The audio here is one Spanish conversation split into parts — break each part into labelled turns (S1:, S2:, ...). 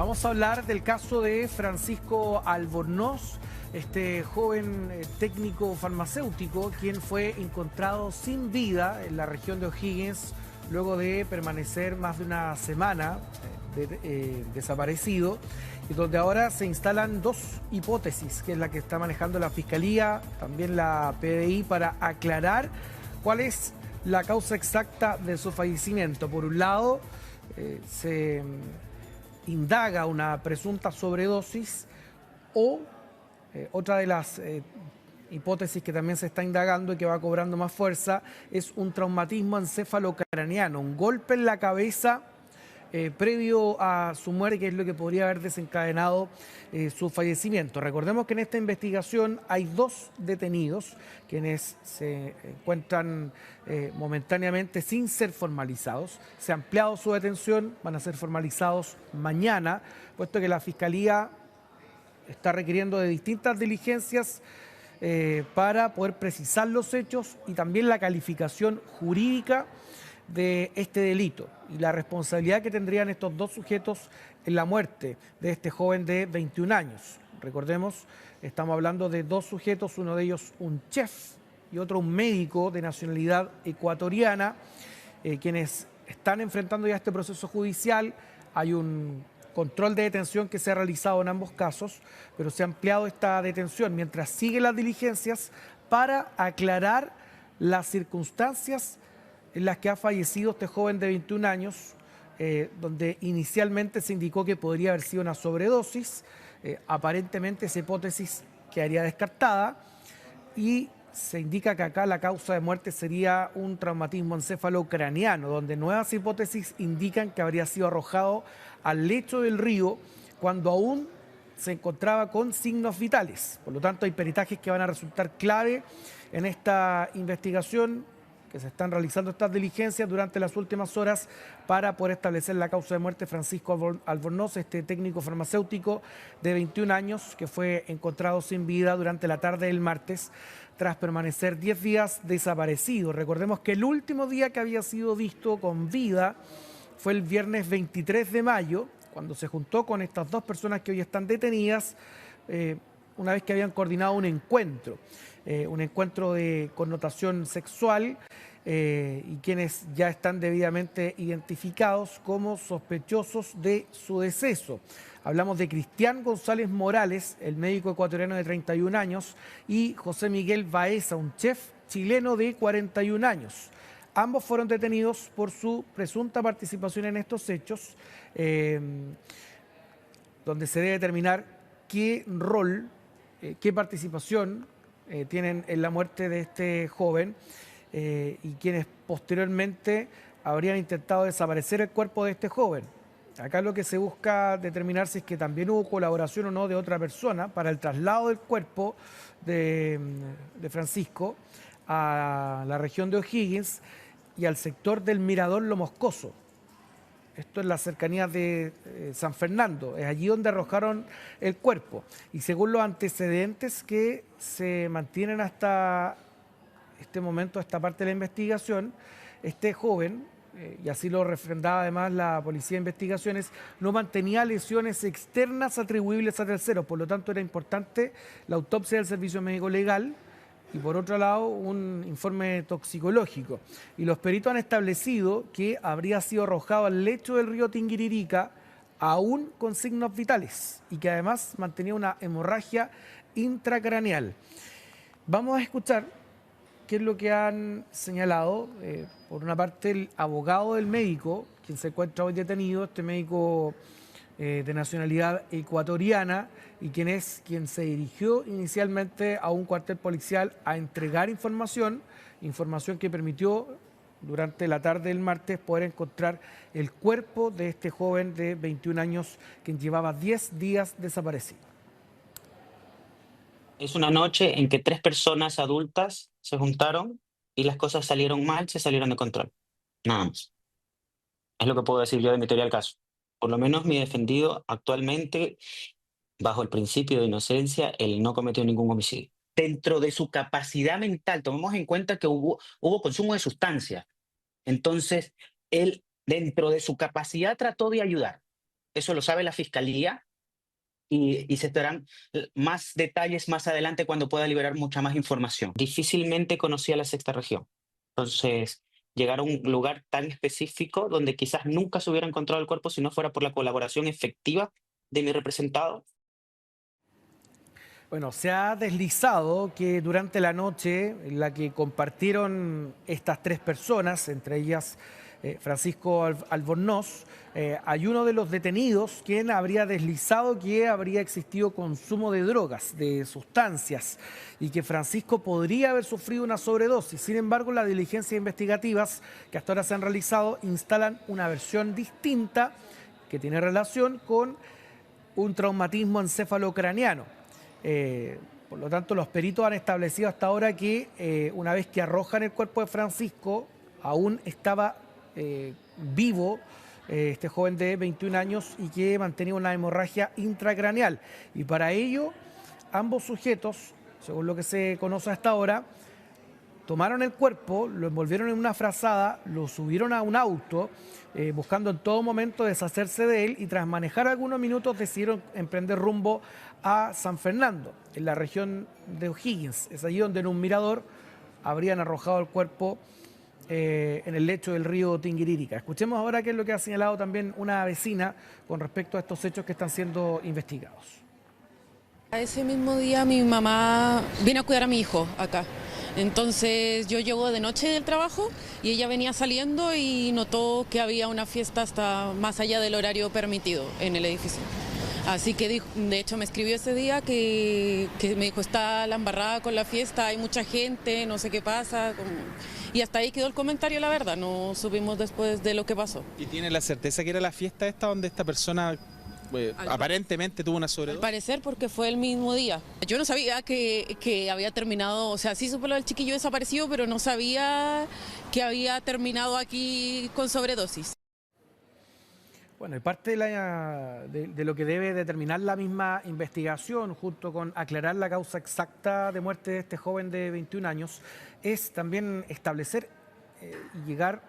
S1: Vamos a hablar del caso de Francisco Albornoz, este joven técnico farmacéutico, quien fue encontrado sin vida en la región de O'Higgins luego de permanecer más de una semana desaparecido, y donde ahora se instalan dos hipótesis, que es la que está manejando la Fiscalía, también la PDI, para aclarar cuál es la causa exacta de su fallecimiento. Por un lado, se indaga una presunta sobredosis o otra de las hipótesis que también se está indagando y que va cobrando más fuerza es un traumatismo encefalocraneano, un golpe en la cabeza previo a su muerte, que es lo que podría haber desencadenado su fallecimiento. Recordemos que en esta investigación hay dos detenidos quienes se encuentran momentáneamente sin ser formalizados. Se ha ampliado su detención, van a ser formalizados mañana, puesto que la Fiscalía está requiriendo de distintas diligencias para poder precisar los hechos y también la calificación jurídica de este delito y la responsabilidad que tendrían estos dos sujetos en la muerte de este joven de 21 años. Recordemos, estamos hablando de dos sujetos, uno de ellos un chef y otro un médico de nacionalidad ecuatoriana, quienes están enfrentando ya este proceso judicial. Hay un control de detención que se ha realizado en ambos casos, pero se ha ampliado esta detención mientras siguen las diligencias para aclarar las circunstancias en las que ha fallecido este joven de 21 años, donde inicialmente se indicó que podría haber sido una sobredosis. Aparentemente esa hipótesis quedaría descartada y se indica que acá la causa de muerte sería un traumatismo encefalocraneano, donde nuevas hipótesis indican que habría sido arrojado al lecho del río cuando aún se encontraba con signos vitales. Por lo tanto, hay peritajes que van a resultar clave en esta investigación, que se están realizando estas diligencias durante las últimas horas para poder establecer la causa de muerte de Francisco Albornoz, este técnico farmacéutico de 21 años que fue encontrado sin vida durante la tarde del martes tras permanecer 10 días desaparecido. Recordemos que el último día que había sido visto con vida fue el viernes 23 de mayo, cuando se juntó con estas dos personas que hoy están detenidas, una vez que habían coordinado un encuentro de connotación sexual, y quienes ya están debidamente identificados como sospechosos de su deceso. Hablamos de Cristian González Morales, el médico ecuatoriano de 31 años, y José Miguel Baeza, un chef chileno de 41 años. Ambos fueron detenidos por su presunta participación en estos hechos, donde se debe determinar qué rol, qué participación tienen en la muerte de este joven, y quienes posteriormente habrían intentado desaparecer el cuerpo de este joven. Acá lo que se busca determinar si es que también hubo colaboración o no de otra persona para el traslado del cuerpo de Francisco a la región de O'Higgins y al sector del Mirador Lo Moscoso. Esto es las cercanías de San Fernando, es allí donde arrojaron el cuerpo. Y según los antecedentes que se mantienen hasta este momento, esta parte de la investigación, este joven, y así lo refrendaba además la Policía de Investigaciones, no mantenía lesiones externas atribuibles a terceros. Por lo tanto, era importante la autopsia del Servicio Médico Legal y, por otro lado, un informe toxicológico. Y los peritos han establecido que habría sido arrojado al lecho del río Tinguiririca aún con signos vitales y que además mantenía una hemorragia intracraneal. Vamos a escuchar qué es lo que han señalado, por una parte, el abogado del médico, quien se encuentra hoy detenido, este médico de nacionalidad ecuatoriana, y quien se dirigió inicialmente a un cuartel policial a entregar información que permitió durante la tarde del martes poder encontrar el cuerpo de este joven de 21 años, quien llevaba 10 días desaparecido.
S2: Es una noche en que 3 personas adultas se juntaron y las cosas salieron mal, se salieron de control. Nada más. Es lo que puedo decir yo de mi teoría del caso. Por lo menos mi defendido actualmente, bajo el principio de inocencia, él no cometió ningún homicidio. Dentro de su capacidad mental, tomemos en cuenta que hubo consumo de sustancias. Entonces, él, dentro de su capacidad, trató de ayudar. eso lo sabe la fiscalía y se darán más detalles más adelante cuando pueda liberar mucha más información. Difícilmente conocía la sexta región. Entonces, llegar a un lugar tan específico donde quizás nunca se hubiera encontrado el cuerpo si no fuera por la colaboración efectiva de mi representado.
S1: Bueno, se ha deslizado que durante la noche en la que compartieron estas tres personas, entre ellas Francisco Albornoz, hay uno de los detenidos quien habría deslizado que habría existido consumo de drogas, de sustancias, y que Francisco podría haber sufrido una sobredosis. Sin embargo, las diligencias investigativas que hasta ahora se han realizado instalan una versión distinta que tiene relación con un traumatismo encefalocraniano. Por lo tanto, los peritos han establecido hasta ahora que una vez que arrojan el cuerpo de Francisco, aún estaba vivo este joven de 21 años y que mantenía una hemorragia intracraneal. Y para ello, ambos sujetos, según lo que se conoce hasta ahora, tomaron el cuerpo, lo envolvieron en una frazada, lo subieron a un auto, buscando en todo momento deshacerse de él, y tras manejar algunos minutos decidieron emprender rumbo a San Fernando, en la región de O'Higgins. Es allí donde en un mirador habrían arrojado el cuerpo en el lecho del río Tinguirírica. Escuchemos ahora qué es lo que ha señalado también una vecina con respecto a estos hechos que están siendo investigados.
S3: Ese mismo día mi mamá viene a cuidar a mi hijo acá. Entonces yo llego de noche del trabajo y ella venía saliendo y notó que había una fiesta hasta más allá del horario permitido en el edificio. Así que de hecho me escribió ese día que me dijo, está la embarrada con la fiesta, hay mucha gente, no sé qué pasa. Y hasta ahí quedó el comentario, la verdad, no supimos después de lo que pasó.
S4: ¿Y tiene la certeza que era la fiesta esta donde esta persona aparentemente tuvo una sobredosis?
S3: Al parecer, porque fue el mismo día. Yo no sabía que había terminado, o sea, sí supe lo del chiquillo desaparecido, pero no sabía que había terminado aquí con sobredosis.
S1: Bueno, y parte de lo que debe determinar la misma investigación, junto con aclarar la causa exacta de muerte de este joven de 21 años, es también establecer y llegar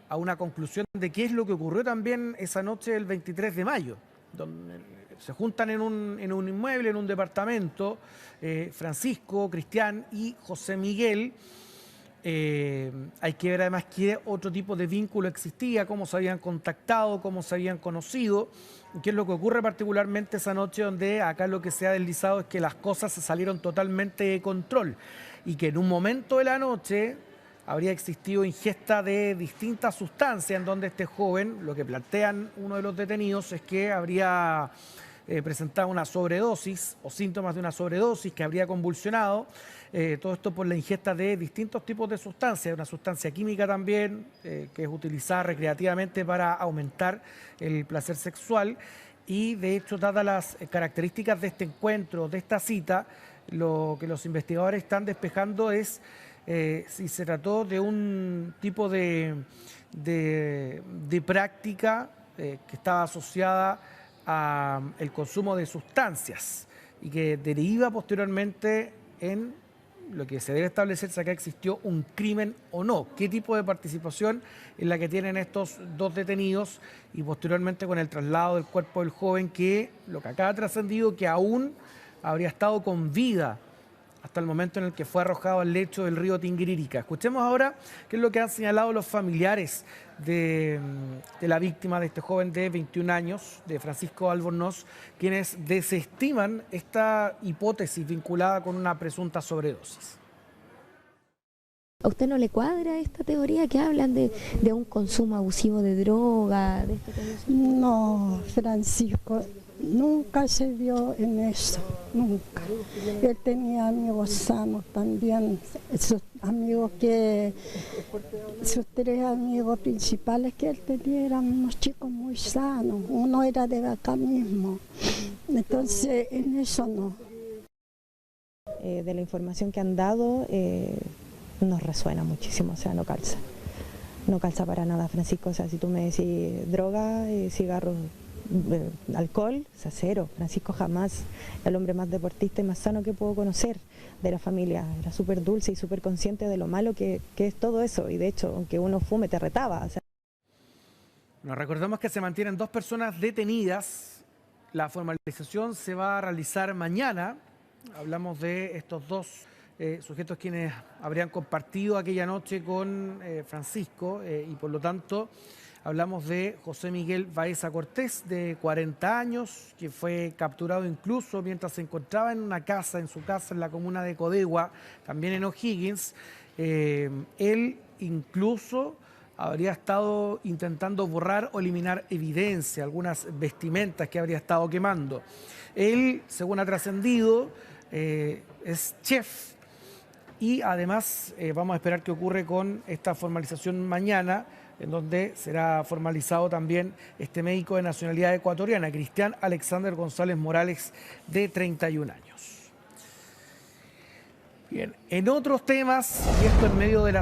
S1: a una conclusión de qué es lo que ocurrió también esa noche del 23 de mayo, donde se juntan en un inmueble, en un departamento, Francisco, Cristian y José Miguel. Hay que ver además qué otro tipo de vínculo existía, cómo se habían contactado, cómo se habían conocido, qué es lo que ocurre particularmente esa noche, donde acá lo que se ha deslizado es que las cosas se salieron totalmente de control y que en un momento de la noche habría existido ingesta de distintas sustancias, en donde este joven, lo que plantean uno de los detenidos, es que habría presentado una sobredosis o síntomas de una sobredosis, que habría convulsionado. Todo esto por la ingesta de distintos tipos de sustancias, una sustancia química también, que es utilizada recreativamente para aumentar el placer sexual. Y de hecho, dadas las características de este encuentro, de esta cita, lo que los investigadores están despejando es si se trató de un tipo de práctica que estaba asociada al consumo de sustancias y que deriva posteriormente en lo que se debe establecer si acá existió un crimen o no, qué tipo de participación en la que tienen estos dos detenidos, y posteriormente con el traslado del cuerpo del joven, que lo que acá ha trascendido que aún habría estado con vida hasta el momento en el que fue arrojado al lecho del río Tinguirírica. Escuchemos ahora qué es lo que han señalado los familiares de la víctima, de este joven de 21 años, de Francisco Albornoz, quienes desestiman esta hipótesis vinculada con una presunta sobredosis.
S5: ¿A usted no le cuadra esta teoría que hablan de un consumo abusivo de droga?
S6: No, Francisco nunca se vio en eso, nunca. Él tenía amigos sanos también, sus amigos sus tres amigos principales que él tenía eran unos chicos muy sanos, uno era de acá mismo, entonces en eso no.
S7: De la información que han dado nos resuena muchísimo, o sea, no calza. No calza para nada, Francisco. O sea, si tú me decís droga, cigarros, alcohol, o sea, cero. Francisco jamás, el hombre más deportista y más sano que puedo conocer de la familia. Era súper dulce y súper consciente de lo malo que es todo eso. Y de hecho, aunque uno fume, te retaba. O sea.
S1: Nos recordamos que se mantienen 2 personas detenidas. La formalización se va a realizar mañana. Hablamos de estos 2 sujetos quienes habrían compartido aquella noche con Francisco y por lo tanto hablamos de José Miguel Baeza Cortés, de 40 años, que fue capturado incluso mientras se encontraba en una casa, en su casa en la comuna de Codegua, también en O'Higgins. Él incluso habría estado intentando borrar o eliminar evidencia, algunas vestimentas que habría estado quemando. Él, según ha trascendido, es chef y además vamos a esperar qué ocurre con esta formalización mañana, en donde será formalizado también este médico de nacionalidad ecuatoriana, Cristian Alexander González Morales, de 31 años. Bien, en otros temas, y esto en medio de la